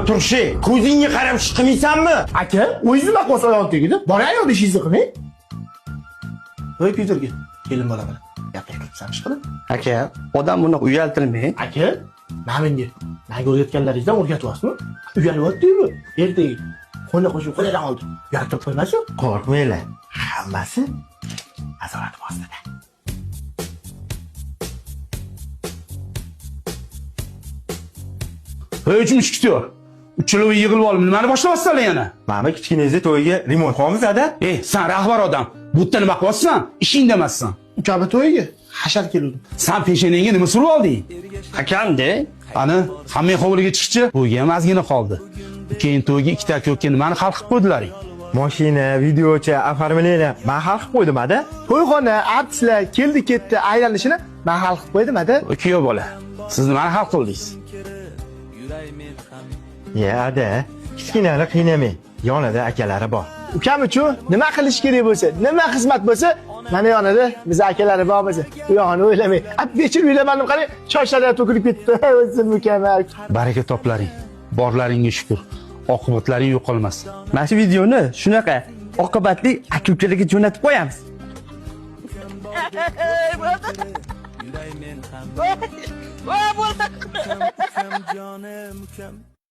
turshi, ko'zingga qarab ish qilmaysanmi? Aka, o'zingiz aqos oyoq tegdi. Boray yo'q ishingizni qilmang. Voy Peterga, kelin bola bilan. Gapirib ish qiling. Aka, odam buni uyaltirmang. Aka, menga o'rgatganlaringizdan o'rgatyapsizmi? Uyalyapti-ku. Ertaga qo'lni qo'shib qo'ydan oldi. Uyaltirib qo'ymasin. Qo'rqmanglar. Hammasi nazorat ostida. Hech mushkitiyor. Uchalovi yig'ilib olib, nimani boshlayapsizlar yana? Mana kichkinangizga to'yiga remont qilamiz-da. Sen rahbar odam. Bu yerda nima qilyapsan? Ishing demassan. Ukami to'yiga hashar keluvdim. Sen peshanangga nima surib olding? Akamda Ana, hamma hovliga chiqchi, to'yga ham ozgina qoldi. Keyin to'yga ikkita ko'kka nimani xalq qilib qo'ydilaring? Mashina, videocha, oformleniya men hal qilib qo'ydim-da. To'yxona, artistlar keldi-ketdi aylanishini men hal qilib qo'ydim-da. Kuyov bola. Siz nimani hal qildingiz? Ya-da, kichkinani qiynamang. Yonida akalari bor. Ukam-chu, nima qilish kerak bo'lsa, nima xizmat bo'lsa, mana yonida biz akalari bor bo'lsa, u yog'ini o'ylamang. Bechir o'ylamadim qarang, shoshalar to'kilib ketdi. O'zi mukammal. Baraka toplaring. Borlaringga shukr. Oqibatlaring yo'qolmasin. mana shu videoni shunaqa oqibatli aka-ukalarga jo'natib qo'yamiz. Jonim